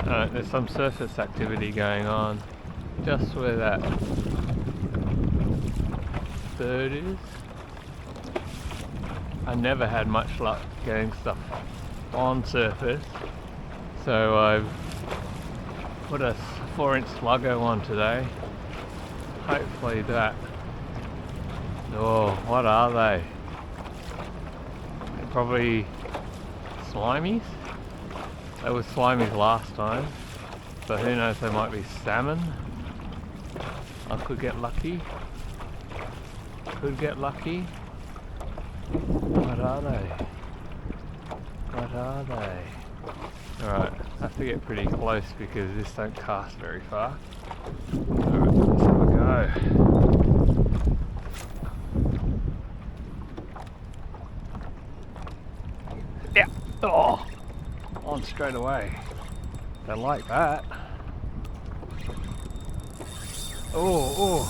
There's some surface activity going on just where that bird is. I never had much luck getting stuff on surface, so I've put a 4-inch Sluggo on today. Hopefully that. Oh, what are they? They're probably slimies. They were slimies last time, so who knows, they might be salmon. I could get lucky. Could get lucky. What are they? What are they? Alright, I have to get pretty close because this don't cast very far. Alright, let's have a go. Yeah! Oh! On straight away. They like that. Oh, oh!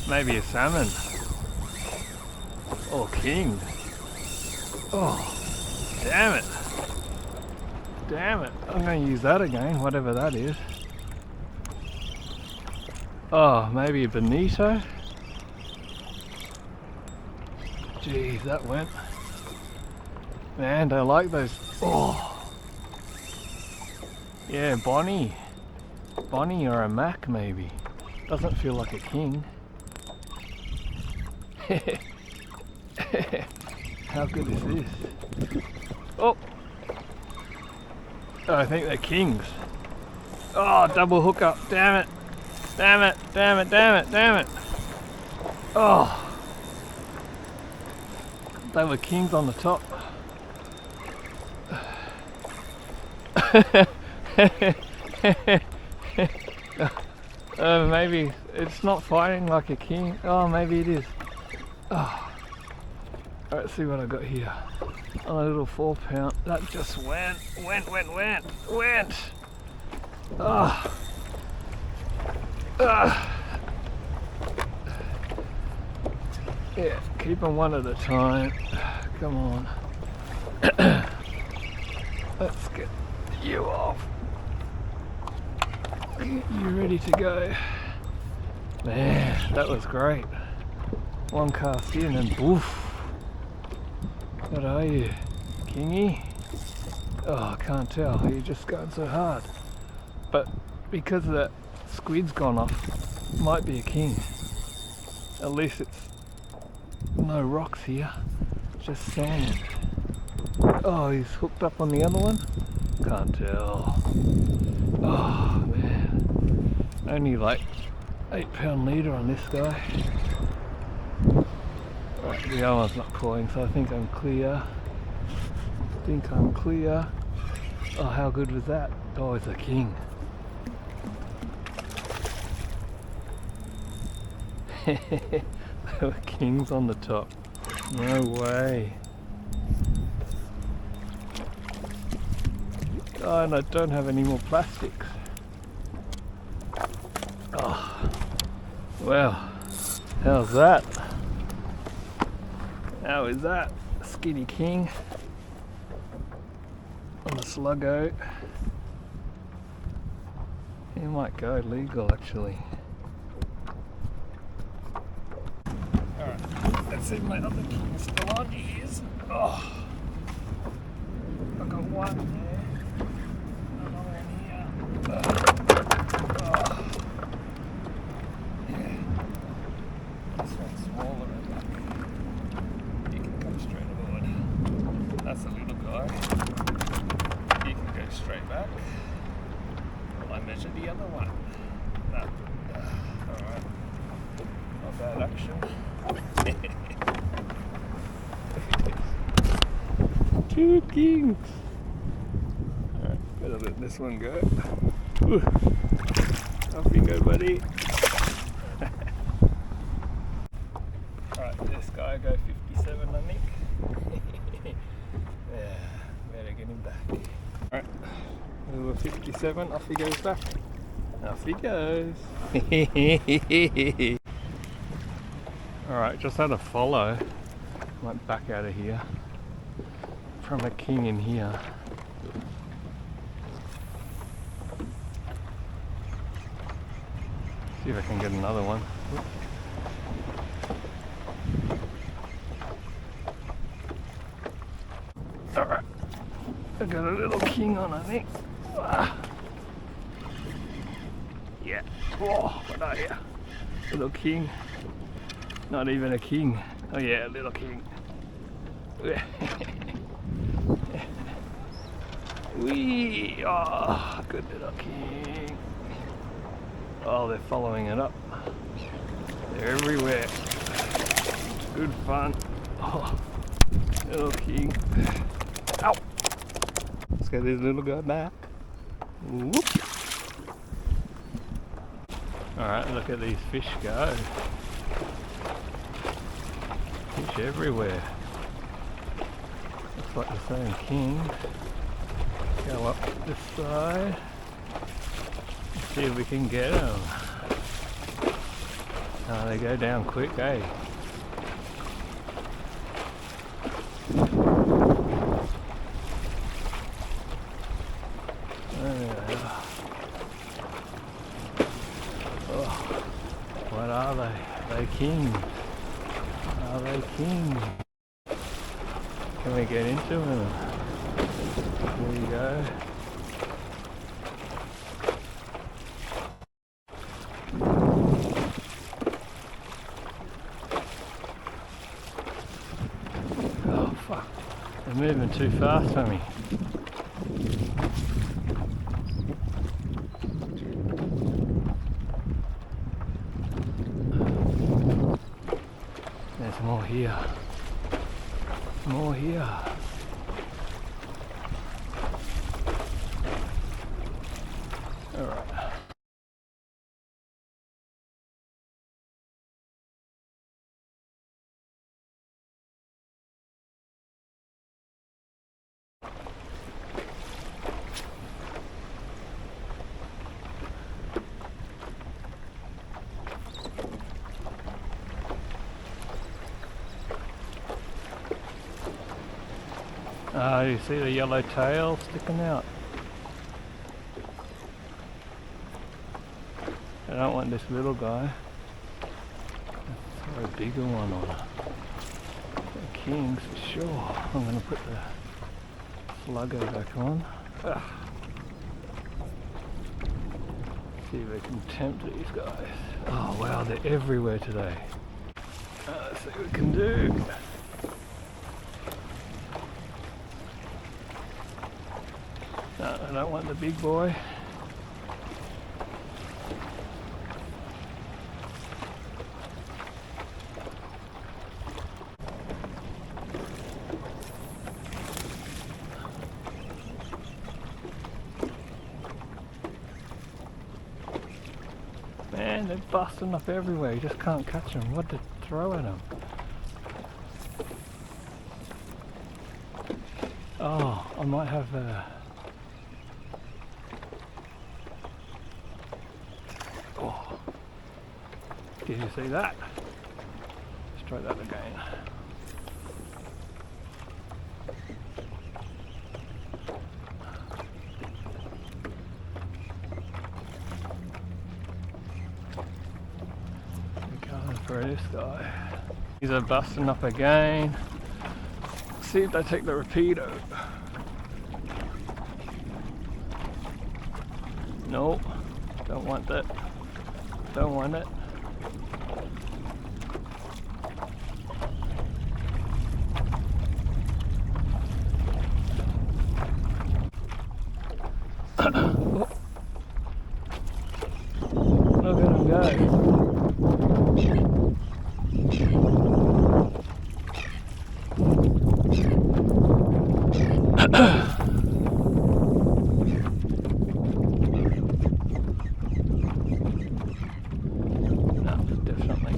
Maybe a salmon. Oh, king. Oh, damn it. Damn it. I'm going to use that again, whatever that is. Oh, maybe a bonito. Geez, that went. Man, I like those. Oh. Yeah, Bonnie. Bonnie or a Mac maybe. Doesn't feel like a king. How good is this? Oh! Oh, I think they're kings. Oh, double hookup. Damn it. Damn it. Damn it. Damn it. Damn it. Oh. They were kings on the top. Maybe it's not fighting like a king. Oh, maybe it is. Oh. Alright, let's see what I got here. On a little 4-pound. That just went. Oh. Yeah, keep them one at a time. Come on. Let's get you off. You ready to go? Man, that was great. One cast in and boof. What are you? Kingy? Oh, I can't tell. You're just going so hard. But because that squid's gone off, it might be a king. At least it's no rocks here, just sand. Oh, he's hooked up on the other one? Can't tell. Oh man. Only like 8-pound leader on this guy. Right, the other one's not calling, so I think I'm clear. Oh, how good was that? Oh, it's a king. There were kings on the top. No way. Oh, and I don't have any more plastics. Oh, well, how's that? How is that? Skinny king on the Sluggo. He might go legal actually. Alright, let's see if my other king's still on. He is. Oh, I got one there. Another in here. Oh. Yeah. This one's smaller. You can come straight aboard. That's a little guy. You can go straight back. Well, I measured the other one. No. Alright. Not bad action. Two kings. Alright, better let this one go. Ooh. Off you go, buddy. Alright, this guy go 57, I think. Yeah, better get him back. Alright, we were 57, off he goes back. Off he goes. Alright, just had a follow. Might back out of here. from a king in here. See if I can get another one. Alright, I got a little king on, I think. Ah. Yeah. Oh, what are you? Little king. Not even a king. Oh yeah, a little king. Wee! Oh, good little king. Oh, they're following it up. They're everywhere. Good fun. Oh, little king. Ow! Let's get this little guy back. Whoop! Alright, look at these fish go. Fish everywhere. Looks like the same king. Go up this side. See if we can get them. Oh, they go down quick, eh? Oh, what are they? Are they kings? Are they kings? Can we get into them? There you go. Oh fuck, they're moving too fast for me. There's more here. More here. Alright. You see the yellow tail sticking out? I don't want this little guy. Throw a bigger one on. The kings for sure. I'm going to put the Sluggo back on. See if I can tempt these guys. Oh wow, they're everywhere today. Let's see what we can do. No, I don't want the big boy. Man, they're busting up everywhere. You just can't catch them. What to throw at them? Oh, I might have a... Oh, did you see that? Let's try that again. For this guy. These are busting up again. See if they take the rapido. Nope, don't want that. Don't want it. Oh. Look at him go.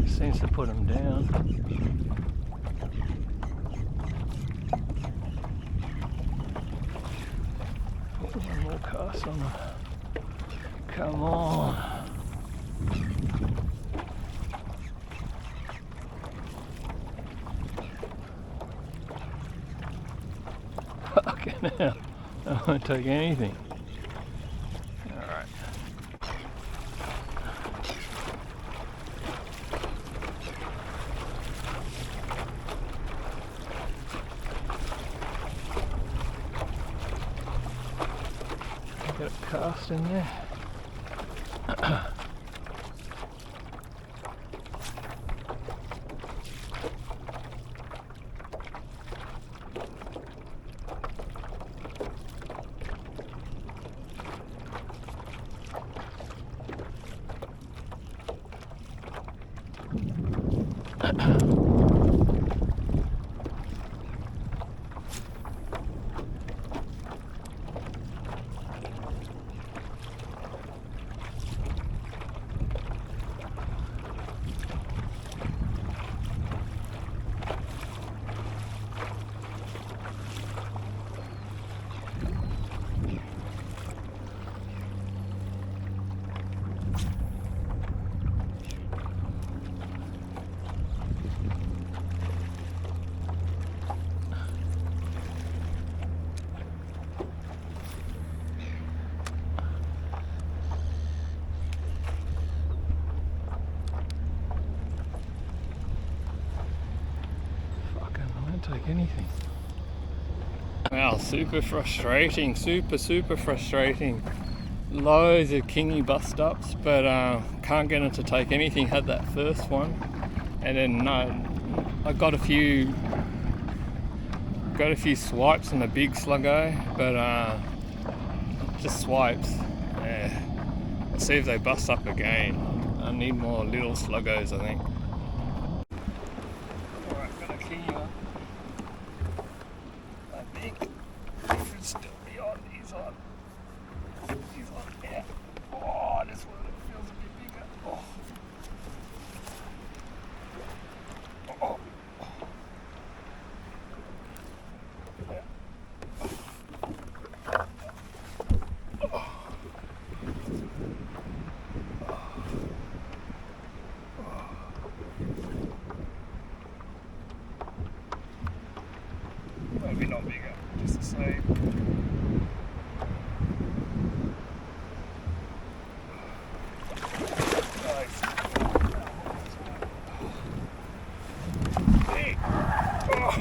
Seems to put him down. One more cast on him. Come on. I won't take anything. Alright. Get a cast in there. Take anything. Wow, super frustrating, super frustrating. Loads of kingy bust ups, but can't get it to take anything. Had that first one, and then I got a few swipes on the big Sluggo, but just swipes. Yeah. I'll see if they bust up again. I need more little Sluggos, I think. Alright, got a Kingy on. I think it should still be on. He's on. He's on. Yeah. Oh, this one feels a bit bigger. Oh. Oh. Yeah. Maybe not bigger, just the same. Nice. Hey. Oh.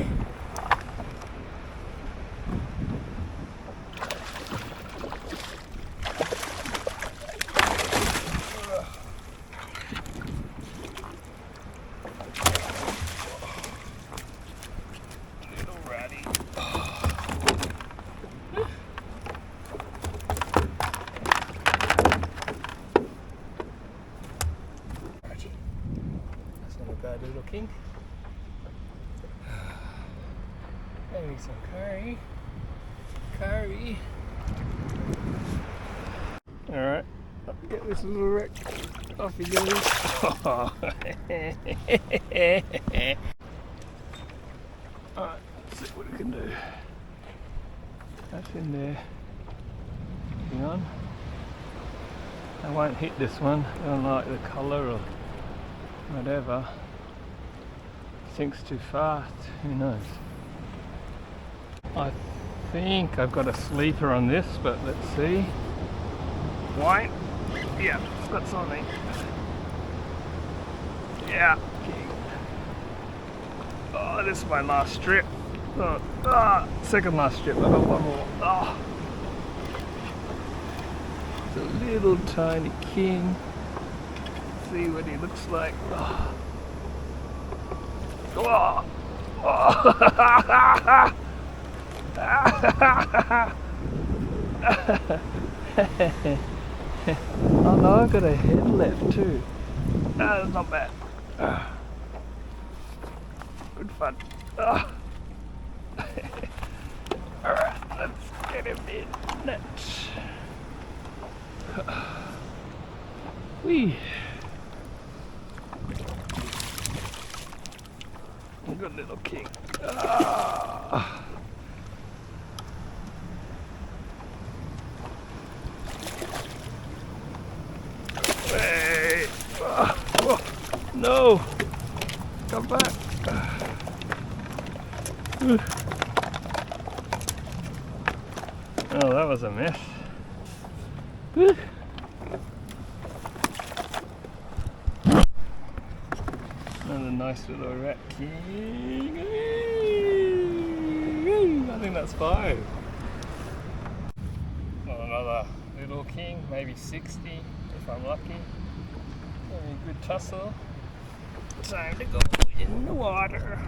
Little king. Maybe some curry. Alright, get this little wreck. Off he goes. Alright, let's see what we can do. That's in there. Hang on. I won't hit this one. I don't like the colour or whatever. Sinks too fast, who knows. I think I've got a sleeper on this, but let's see. White? Yeah, it's got something. Yeah. Oh, this is my last strip. Second last strip, I've got one more. Oh. It's a little tiny king. Let's see what he looks like. Oh. Oh. Oh. Oh no, I've got a head left too. That's not bad. Good fun. Alright, let's get him in net. Whee! Good little king. Hey! Oh, no! Come back! Oh, that was a mess. Woo. Another nice little rat king. I think that's 5. Another little king, maybe 60 if I'm lucky. Very good tussle. Time to go in the water.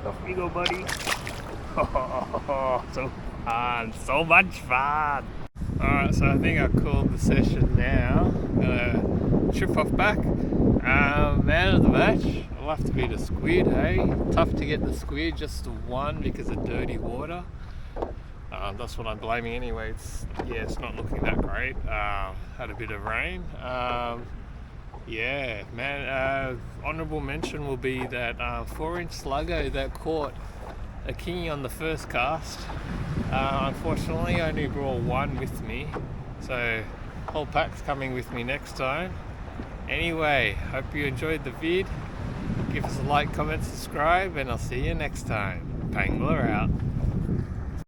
Off we go, buddy. Oh, so fun, so much fun. Alright, so I think I've called the session now. Gonna trip off back. Man of the match, it'll have to be the squid, hey? Tough to get the squid, just the one because of dirty water. That's what I'm blaming anyway. It's not looking that great. Had a bit of rain. Yeah, man, honourable mention will be that 4-inch Sluggo that caught a kingy on the first cast. Unfortunately, I only brought one with me, so whole pack's coming with me next time. Anyway, hope you enjoyed the vid. Give us a like, comment, subscribe, and I'll see you next time. Pangler out.